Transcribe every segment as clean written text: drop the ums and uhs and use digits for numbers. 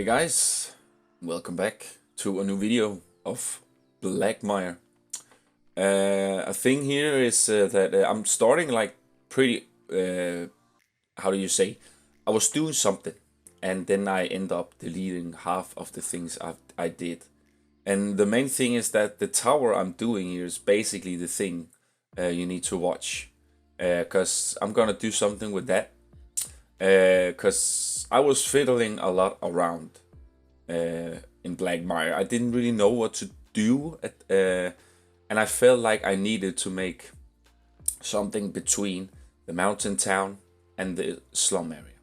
Hey guys, welcome back to a new video of Blackmire. A thing here is that I'm starting like pretty, how do you say, I was doing something and then I end up deleting half of the things I did. And the main thing is that the tower I'm doing here is basically the thing you need to watch. Because I'm gonna do something with that. Because I was fiddling a lot around in Blackmire. I didn't really know what to do, and I felt like I needed to make something between the mountain town and the slum area.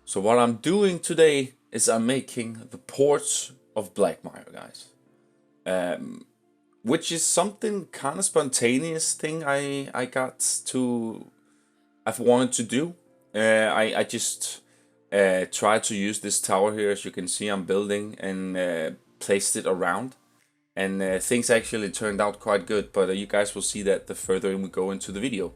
So what I'm doing today is I'm making the Ports of Blackmire, guys. Which is something kind of spontaneous thing I've wanted to do. I just tried to use this tower here, as you can see I'm building, and placed it around. And things actually turned out quite good, but you guys will see that the further we go into the video.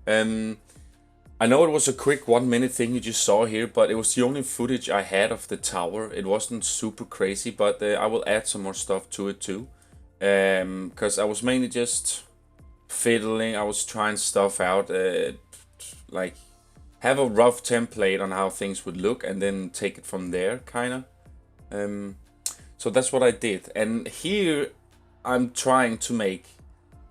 I know it was a quick 1 minute thing you just saw here, but it was the only footage I had of the tower. It wasn't super crazy, but I will add some more stuff to it too. Because I was mainly just fiddling, I was trying stuff out, like have a rough template on how things would look and then take it from there, kinda. So that's what I did. And here I'm trying to make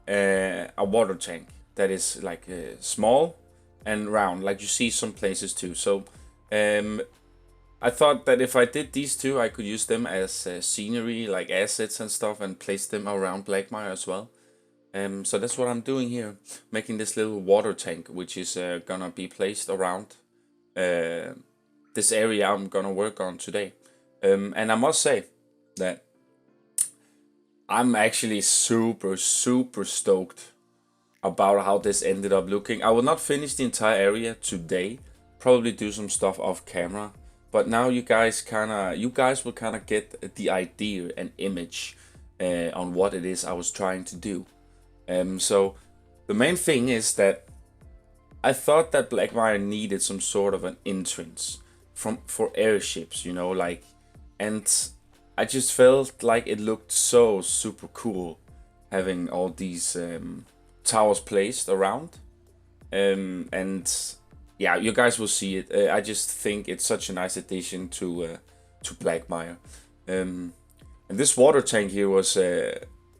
a water tank that is like small and round, like you see some places too. So I thought that if I did these two, I could use them as scenery, like assets and stuff, and place them around Blackmire as well. So that's what I'm doing here, making this little water tank, which is gonna be placed around this area I'm gonna work on today. And I must say that I'm actually super stoked about how this ended up looking. I will not finish the entire area today, probably do some stuff off camera. But now you guys will kind of get the idea and image on what it is I was trying to do. So the main thing is that I thought that Blackmire needed some sort of an entrance for airships, you know, like, and I just felt like it looked so super cool having all these towers placed around, and yeah, you guys will see it. I just think it's such a nice addition to Blackmire. And this water tank here was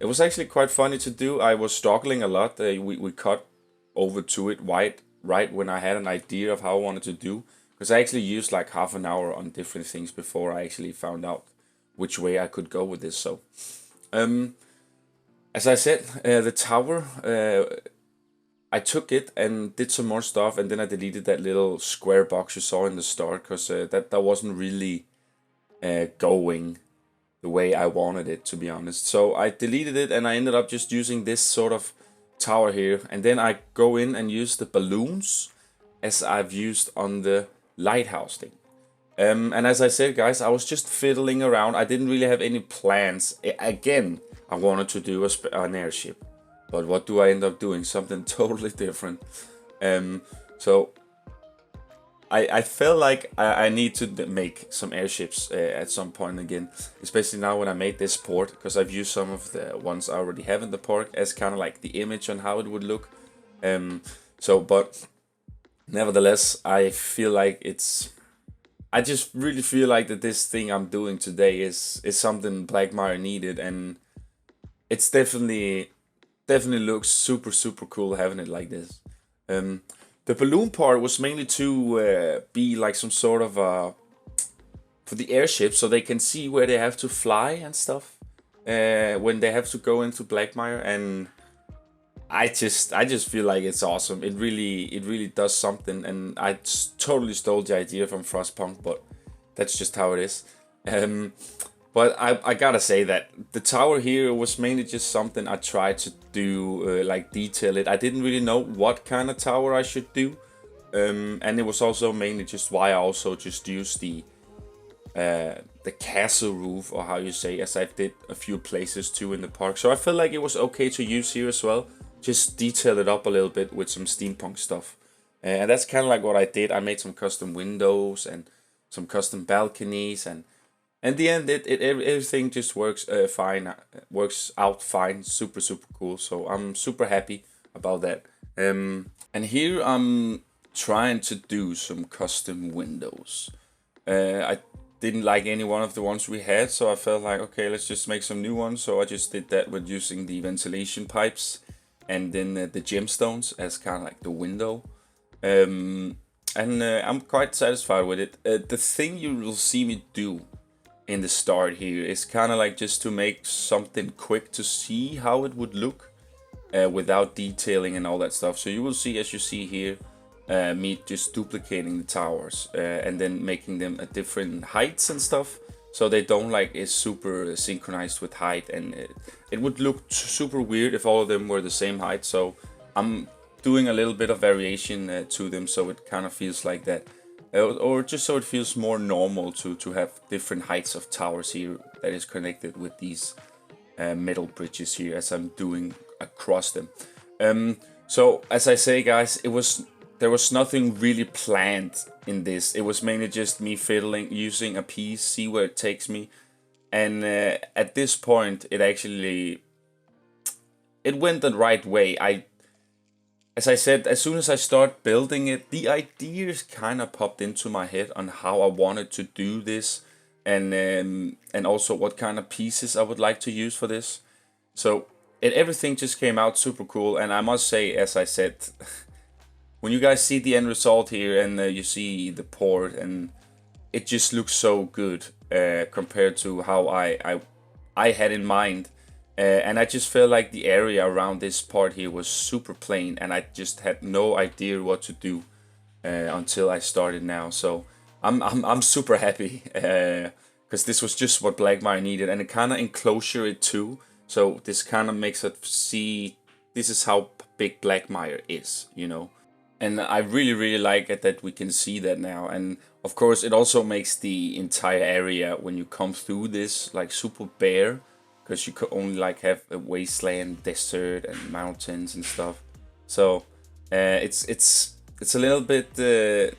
it was actually quite funny to do. I was struggling a lot. We cut over to it right when I had an idea of how I wanted to do, because I actually used like half an hour on different things before I actually found out which way I could go with this. So as I said, the tower, I took it and did some more stuff, and then I deleted that little square box you saw in the start, because that wasn't really going the way I wanted it, to be honest. So I deleted it and I ended up just using this sort of tower here, and then I go in and use the balloons as I've used on the lighthouse thing. And as I said, guys, I was just fiddling around. I didn't really have any plans. Again, I wanted to do an airship. But what do I end up doing? Something totally different. So I felt like I need to make some airships at some point again. Especially now when I made this port. Because I've used some of the ones I already have in the park as kind of like the image on how it would look. But nevertheless, I feel like I just really feel like that this thing I'm doing today is something Blackmire needed. And it's definitely looks super cool having it like this. The balloon part was mainly to be like some sort of for the airship, so they can see where they have to fly and stuff when they have to go into Blackmire. And I just feel like it's awesome. It really does something, and I totally stole the idea from Frostpunk, but that's just how it is. But I gotta say that the tower here was mainly just something I tried to do, like detail it. I didn't really know what kind of tower I should do. And it was also mainly just why I also just used the castle roof, or how you say, as I did a few places too in the park. So I felt like it was okay to use here as well. Just detail it up a little bit with some steampunk stuff. And that's kind of like what I did. I made some custom windows and some custom balconies, and in the end, everything just works fine, works out fine, super cool. So I'm super happy about that. And here I'm trying to do some custom windows. I didn't like any one of the ones we had, so I felt like, okay, let's just make some new ones. So I just did that with using the ventilation pipes and then the gemstones as kind of like the window. And I'm quite satisfied with it. The thing you will see me do in the start here is kind of like just to make something quick to see how it would look without detailing and all that stuff. So you will see, as you see here, me just duplicating the towers and then making them at different heights and stuff, so they don't like is super synchronized with height, and it would look super weird if all of them were the same height. So I'm doing a little bit of variation to them, so it kind of feels like that, or just so it feels more normal to have different heights of towers here that is connected with these metal bridges here as I'm doing across them. So as I say, guys, there was nothing really planned in this. It was mainly just me fiddling, using a piece, see where it takes me. And at this point, it went the right way. As I said, as soon as I start building it, the ideas kind of popped into my head on how I wanted to do this, and also what kind of pieces I would like to use for this. So everything just came out super cool, and I must say, as I said, when you guys see the end result here and you see the port, and it just looks so good compared to how I had in mind. And I just felt like the area around this part here was super plain, and I just had no idea what to do until I started now. So I'm super happy because this was just what Blackmire needed, and it kind of enclosure it too. So this kind of makes it see this is how big Blackmire is, you know. And I really like it that we can see that now. And of course, it also makes the entire area when you come through this like super bare, because you could only like have a wasteland, desert, and mountains and stuff. So it's a little bit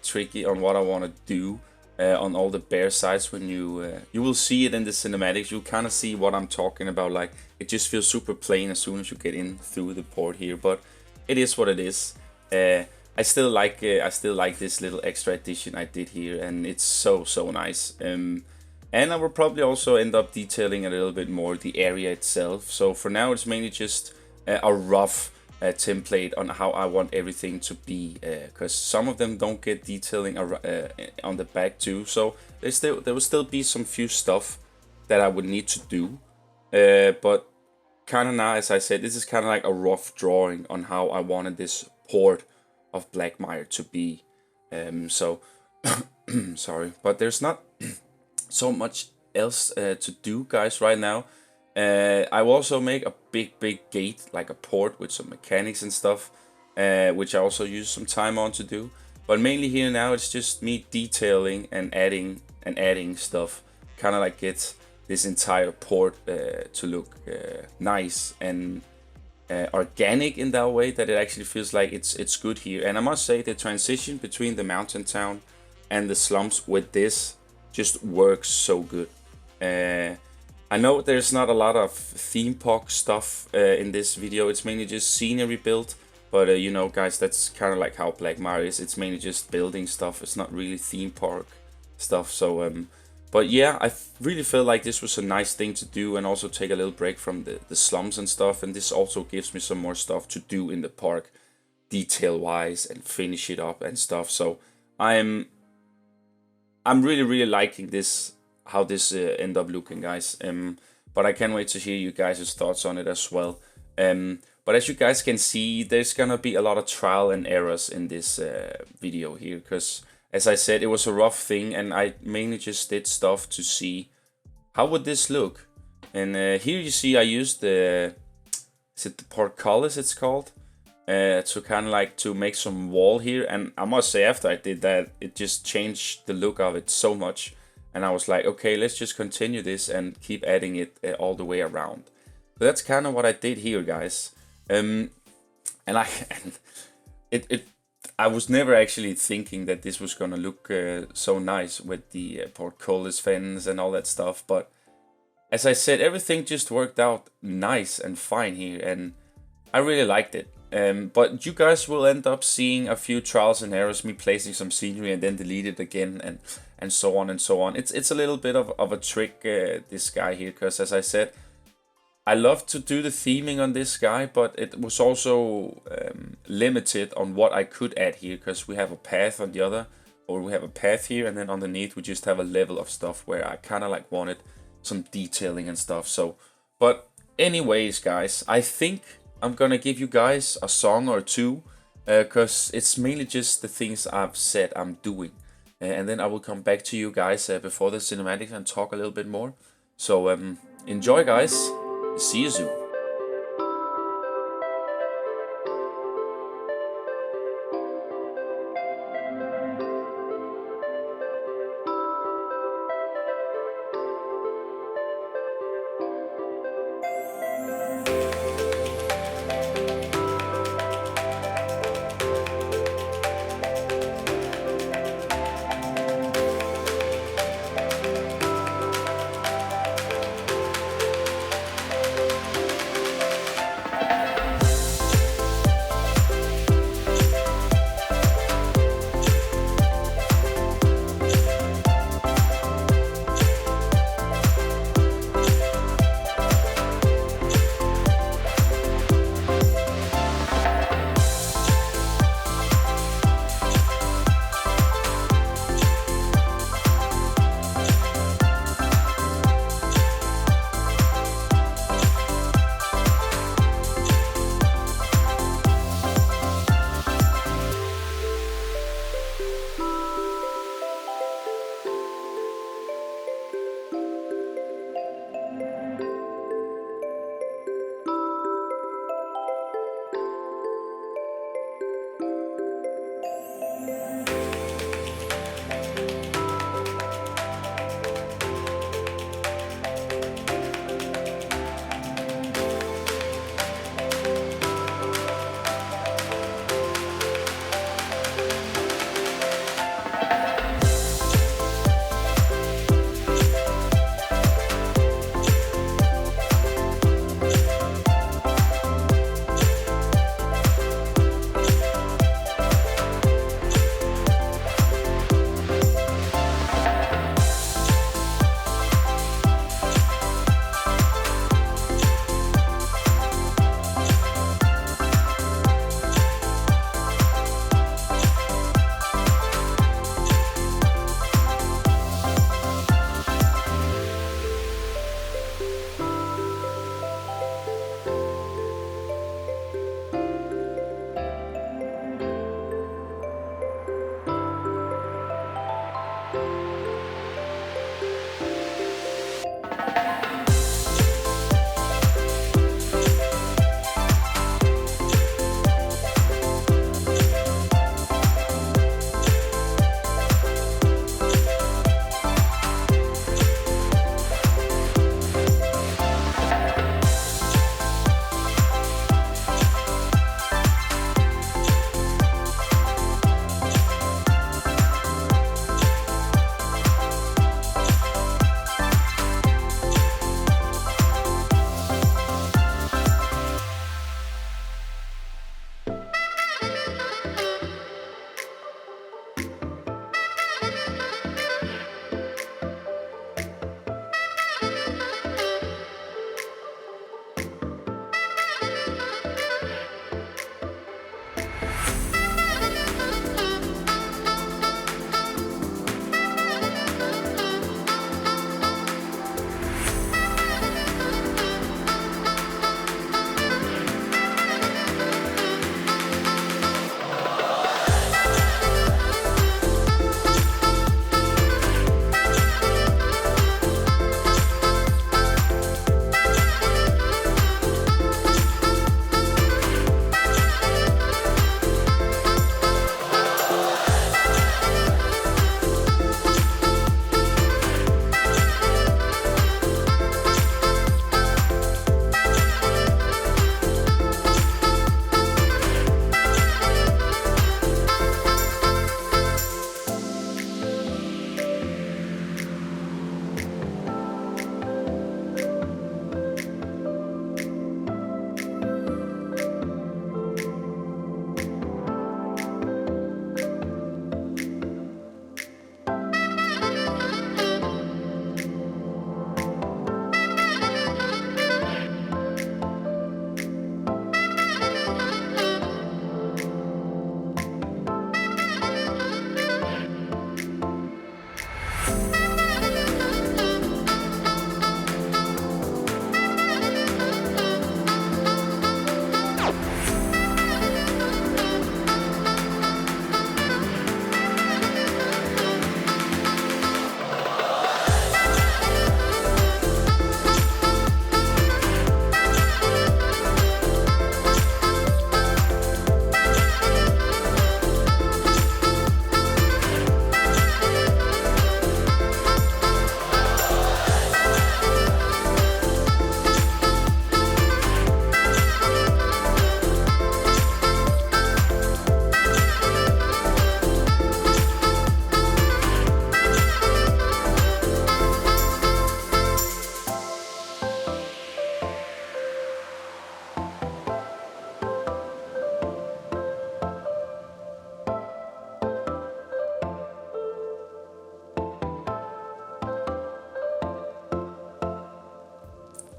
tricky on what I want to do on all the bare sides. When you will see it in the cinematics, you'll kind of see what I'm talking about. Like, it just feels super plain as soon as you get in through the port here, but it is what it is. I still like this little extra addition I did here, and it's so nice. And I will probably also end up detailing a little bit more the area itself. So for now, it's mainly just a rough template on how I want everything to be, because some of them don't get detailing on the back too. So there will still be some few stuff that I would need to do, but kind of now, as I said, this is kind of like a rough drawing on how I wanted this port of Blackmire to be. So sorry, but there's not so much else to do, guys, right now. I will also make a big gate, like a port with some mechanics and stuff, which I also use some time on to do. But mainly here now, it's just me detailing and adding stuff, kind of like get this entire port to look nice and organic in that way, that it actually feels like it's good here. And I must say, the transition between the mountain town and the slums with this just works so good. I know there's not a lot of theme park stuff in this video. It's mainly just scenery built, but you know, guys, that's kind of like how Blackmire is. It's mainly just building stuff. It's not really theme park stuff. So but yeah, I really feel like this was a nice thing to do, and also take a little break from the slums and stuff. And this also gives me some more stuff to do in the park, detail wise, and finish it up and stuff. So I'm really liking this, how this end up looking, guys. But I can't wait to hear you guys' thoughts on it as well. But as you guys can see, there's gonna be a lot of trial and errors in this video here, because as I said, it was a rough thing, and I mainly just did stuff to see how would this look. And here you see I used the, is it the portcullis it's called? To kind of like to make some wall here. And I must say, after I did that, it just changed the look of it so much. And I was like, okay, let's just continue this and keep adding it all the way around. So that's kind of what I did here, guys. And I was never actually thinking that this was gonna look so nice with the portcullis fence and all that stuff, but as I said, everything just worked out nice and fine here, and I really liked it. But you guys will end up seeing a few trials and errors, me placing some scenery and then delete it again, and so on and so on. It's a little bit of a trick, this guy here, because as I said, I love to do the theming on this guy, but it was also limited on what I could add here, because we have a path on the other, or we have a path here, and then underneath we just have a level of stuff where I kind of like wanted some detailing and stuff. So, but anyways, guys, I think I'm gonna give you guys a song or two, because it's mainly just the things I've said I'm doing, and then I will come back to you guys before the cinematics and talk a little bit more. So enjoy, guys. See you soon.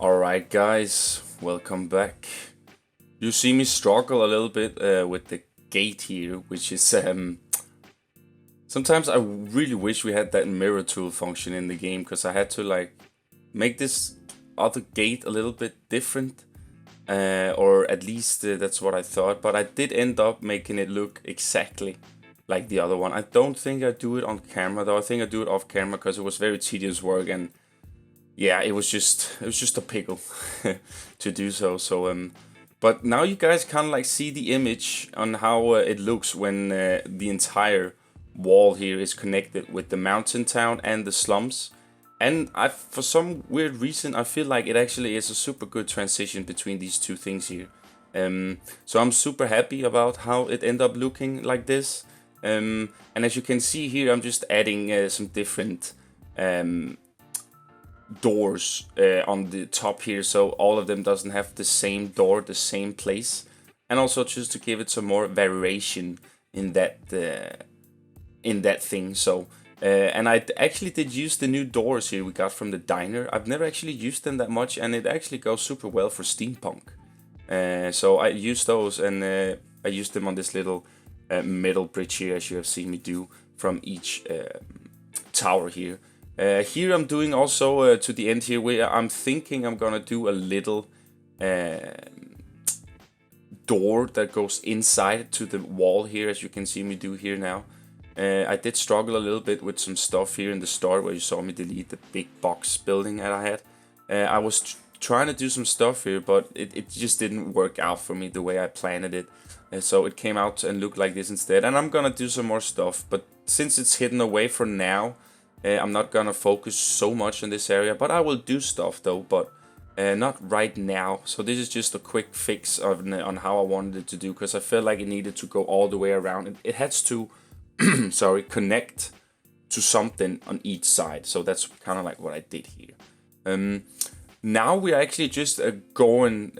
Alright guys, welcome back. You see me struggle a little bit with the gate here, which is sometimes I really wish we had that mirror tool function in the game, because I had to like make this other gate a little bit different, or at least that's what I thought, but I did end up making it look exactly like the other one. I don't think I do it on camera though. I think I do it off camera because it was very tedious work, and yeah, it was just a pickle to do so. So but now you guys kind of like see the image on how it looks when the entire wall here is connected with the mountain town and the slums. And for some weird reason, I feel like it actually is a super good transition between these two things here. So I'm super happy about how it ended up looking like this. And as you can see here, I'm just adding some different doors on the top here, so all of them doesn't have the same door, the same place, and also just to give it some more variation in that thing. So and I actually did use the new doors here we got from the diner. I've never actually used them that much, and it actually goes super well for steampunk. So I used those, and I used them on this little metal bridge here, as you have seen me do from each tower here. Here I'm doing also to the end here, where I'm thinking I'm gonna do a little door that goes inside to the wall here, as you can see me do here now. I did struggle a little bit with some stuff here in the start, where you saw me delete the big box building that I had. I was trying to do some stuff here, but it just didn't work out for me the way I planned it. So it came out and looked like this instead, and I'm gonna do some more stuff, but since it's hidden away for now, I'm not gonna focus so much on this area, but I will do stuff though, but not right now. So this is just a quick fix on how I wanted it to do, because I felt like it needed to go all the way around. It has to, sorry, connect to something on each side. So that's kind of like what I did here. Now we're actually just going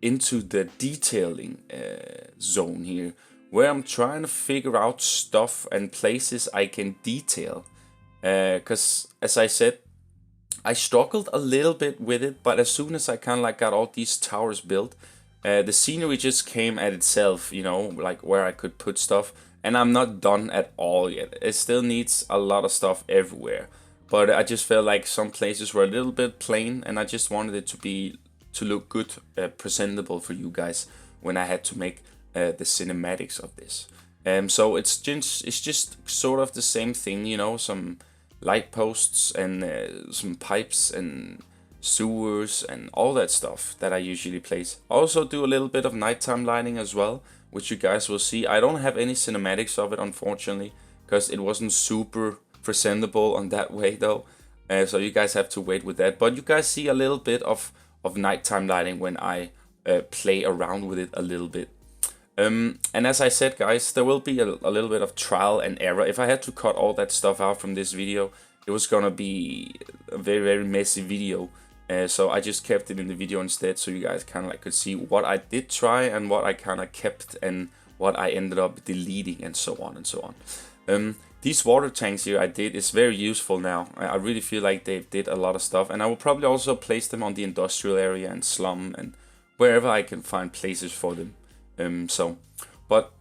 into the detailing zone here, where I'm trying to figure out stuff and places I can detail. Because as I said, I struggled a little bit with it, but as soon as I kind of like got all these towers built, the scenery just came at itself, you know, like where I could put stuff. And I'm not done at all yet. It still needs a lot of stuff everywhere, but I just felt like some places were a little bit plain, and I just wanted it to look good, presentable for you guys when I had to make the cinematics of this. So it's just sort of the same thing, you know, some light posts and some pipes and sewers and all that stuff that I usually place. I also do a little bit of nighttime lighting as well, which you guys will see. I don't have any cinematics of it, unfortunately, because it wasn't super presentable on that way though. So you guys have to wait with that. But you guys see a little bit of nighttime lighting when I play around with it a little bit. And as I said, guys, there will be a little bit of trial and error. If I had to cut all that stuff out from this video, it was gonna be a very, very messy video. So I just kept it in the video instead, so you guys kind of like could see what I did try and what I kind of kept and what I ended up deleting and so on and so on. These water tanks here I did is very useful now. I really feel like they did a lot of stuff, and I will probably also place them on the industrial area and slum and wherever I can find places for them. But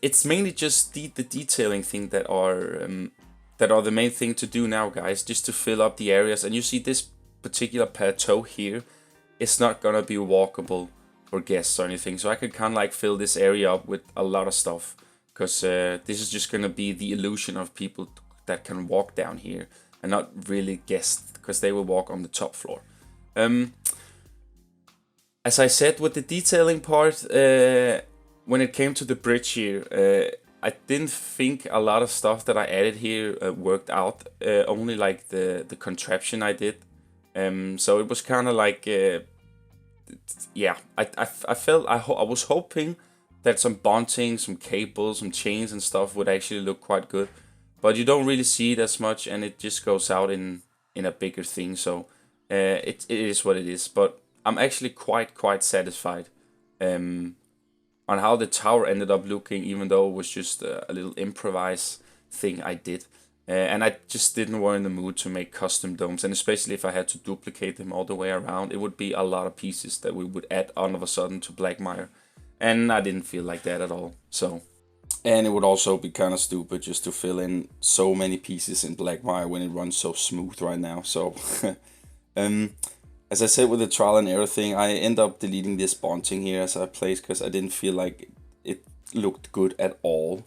it's mainly just the detailing thing that are the main thing to do now, guys, just to fill up the areas. And you see this particular plateau here, it's not gonna be walkable for guests or anything, so I could kind of like fill this area up with a lot of stuff, because this is just gonna be the illusion of people that can walk down here and not really guests, because they will walk on the top floor. As I said, with the detailing part, when it came to the bridge here, I didn't think a lot of stuff that I added here worked out, only like the contraption I did. So it was kind of like, yeah, I was hoping that some bunting, some cables, some chains and stuff would actually look quite good, but you don't really see it as much, and it just goes out in a bigger thing. So it is what it is. But I'm actually quite satisfied on how the tower ended up looking, even though it was just a little improvised thing I did. And I just didn't were in the mood to make custom domes, and especially if I had to duplicate them all the way around, it would be a lot of pieces that we would add all of a sudden to Blackmire, and I didn't feel like that at all. So, and it would also be kind of stupid just to fill in so many pieces in Blackmire when it runs so smooth right now. So, um, as I said with the trial and error thing, I end up deleting this bunting here as I placed because I didn't feel like it looked good at all.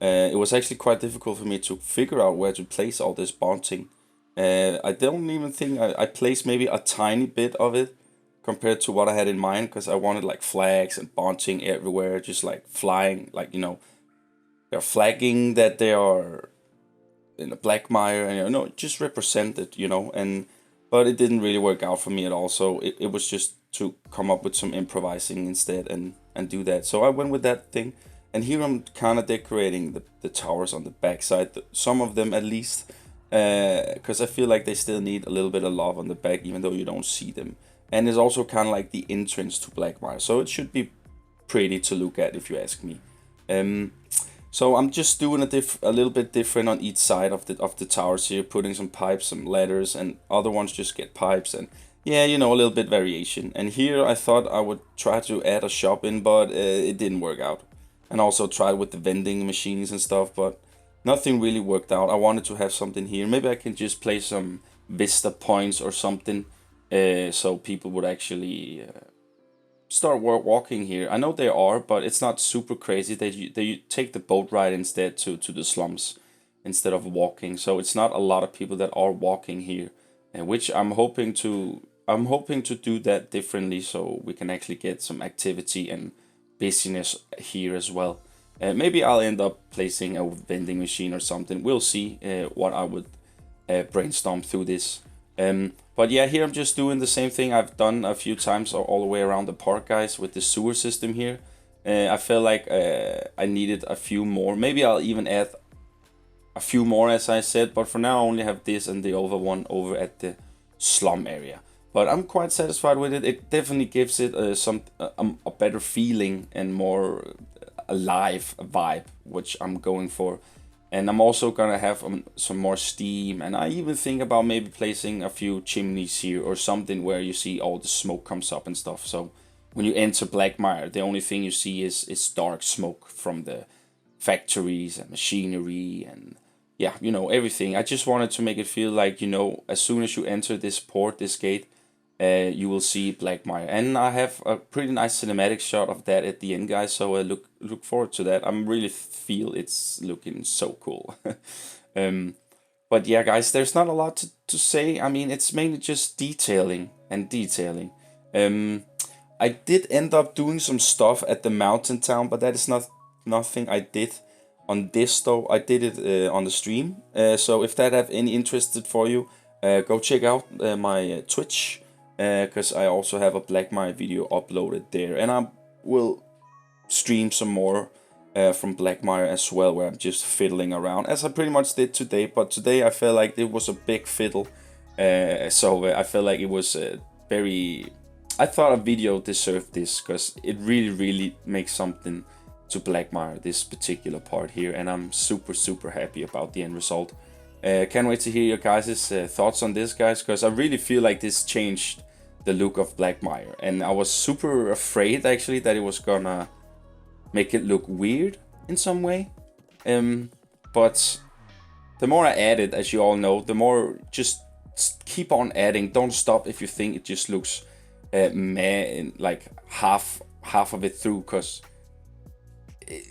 It was actually quite difficult for me to figure out where to place all this bunting. I don't even think I placed maybe a tiny bit of it compared to what I had in mind, because I wanted like flags and bunting everywhere, just like flying, like, you know, they're flagging that they are in the Blackmire, and you know, just represent it, you know, and but it didn't really work out for me at all. So it was just to come up with some improvising instead and do that. So I went with that thing. And here I'm kind of decorating the towers on the backside, some of them at least, because I feel like they still need a little bit of love on the back, even though you don't see them. And it's also kind of like the entrance to Blackmire, so it should be pretty to look at if you ask me. So I'm just doing a little bit different on each side of the towers here, putting some pipes, some ladders, and other ones just get pipes, and yeah, you know, a little bit variation. And here I thought I would try to add a shop in, but it didn't work out. And also tried with the vending machines and stuff, but nothing really worked out. I wanted to have something here. Maybe I can just place some vista points or something, so people would actually start walking here. I know they are, but it's not super crazy. They take the boat ride instead to the slums instead of walking. So it's not a lot of people that are walking here, and which I'm hoping to do that differently, so we can actually get some activity and busyness here as well. Maybe I'll end up placing a vending machine or something. We'll see what I would brainstorm through this. But yeah, here I'm just doing the same thing I've done a few times all the way around the park, guys, with the sewer system here. I felt like I needed a few more. Maybe I'll even add a few more, as I said, but for now I only have this and the other one over at the slum area. But I'm quite satisfied with it. It definitely gives it a better feeling and more alive vibe, which I'm going for. And I'm also gonna have some more steam, and I even think about maybe placing a few chimneys here or something where you see all the smoke comes up and stuff. So when you enter Blackmire, the only thing you see is dark smoke from the factories and machinery and yeah, you know, everything. I just wanted to make it feel like, you know, as soon as you enter this port, this gate, you will see Blackmire, and I have a pretty nice cinematic shot of that at the end, guys. So I look forward to that. I'm really feel it's looking so cool. But yeah, guys, there's not a lot to say. I mean, it's mainly just detailing and detailing. I did end up doing some stuff at the mountain town, but that is nothing I did on this though. I did it on the stream. So if that have any interest for you, go check out my Twitch. Because I also have a Blackmire video uploaded there, and I will stream some more from Blackmire as well, where I'm just fiddling around, as I pretty much did today. But today I felt like it was a big fiddle, so I felt like it was very... I thought a video deserved this, because it really makes something to Blackmire, this particular part here, and I'm super happy about the end result. Can't wait to hear your guys' thoughts on this, guys, because I really feel like this changed the look of Blackmire, and I was super afraid actually that it was gonna make it look weird in some way. But the more I added, as you all know, the more just keep on adding. Don't stop if you think it just looks meh, like half of it through, because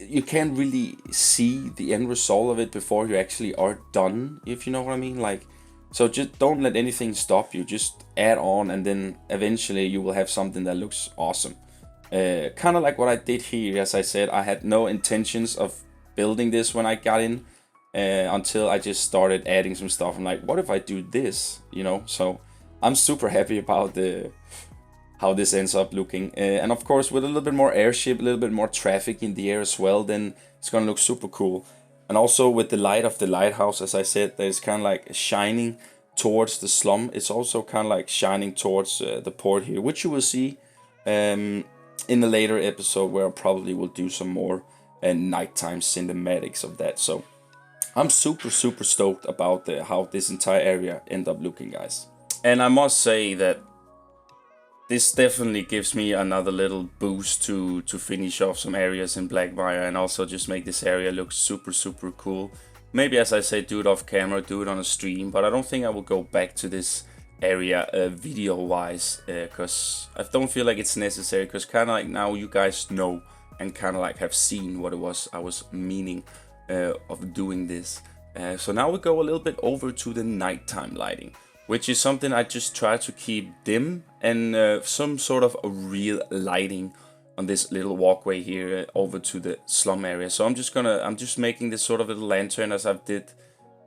you can't really see the end result of it before you actually are done, if you know what I mean. Like, so just don't let anything stop you. Just add on, and then eventually you will have something that looks awesome. Kind of like what I did here. As I said, I had no intentions of building this when I got in, until I just started adding some stuff. I'm like, what if I do this? You know, so I'm super happy about how this ends up looking. And of course, with a little bit more airship, a little bit more traffic in the air as well, then it's gonna look super cool. And also with the light of the lighthouse, as I said, that is kind of like shining towards the slum. It's also kind of like shining towards the port here, which you will see in a later episode, where I probably will do some more nighttime cinematics of that. So I'm super stoked about how this entire area end up looking, guys. And I must say that this definitely gives me another little boost to finish off some areas in Blackmire and also just make this area look super cool. Maybe, as I say, do it off camera, do it on a stream, but I don't think I will go back to this area video wise, because I don't feel like it's necessary, because kind of like now you guys know and kind of like have seen what it was I was meaning of doing this. So now we go a little bit over to the nighttime lighting, which is something I just try to keep dim and some sort of a real lighting on this little walkway here over to the slum area. So I'm just making this sort of little lantern as I've did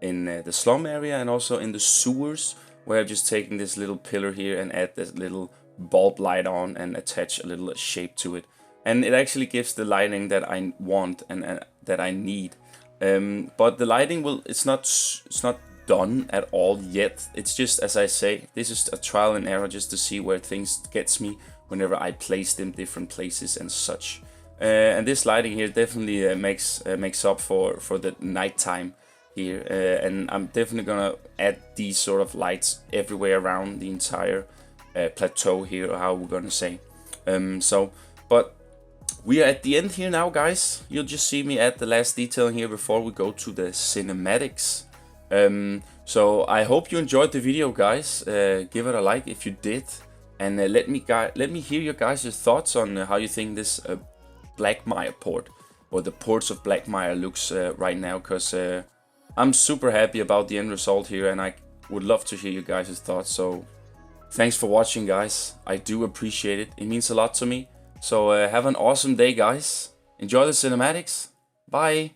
in the slum area and also in the sewers, where I've just taken this little pillar here and add this little bulb light on and attach a little shape to it. And it actually gives the lighting that I want and that I need. But the lighting it's not done at all yet. It's just, as I say, this is a trial and error just to see where things gets me whenever I place them different places and such. And this lighting here definitely makes up for the nighttime here, and I'm definitely gonna add these sort of lights everywhere around the entire plateau here, or how we're gonna say. But we are at the end here now, guys. You'll just see me add the last detail here before we go to the cinematics. So I hope you enjoyed the video, guys. Give it a like if you did, and let me hear your guys' thoughts on how you think this Blackmire port, or the Ports of Blackmire, looks right now, because I'm super happy about the end result here, and I would love to hear your guys' thoughts. So thanks for watching, guys. I do appreciate it. It means a lot to me. So have an awesome day, guys. Enjoy the cinematics. Bye.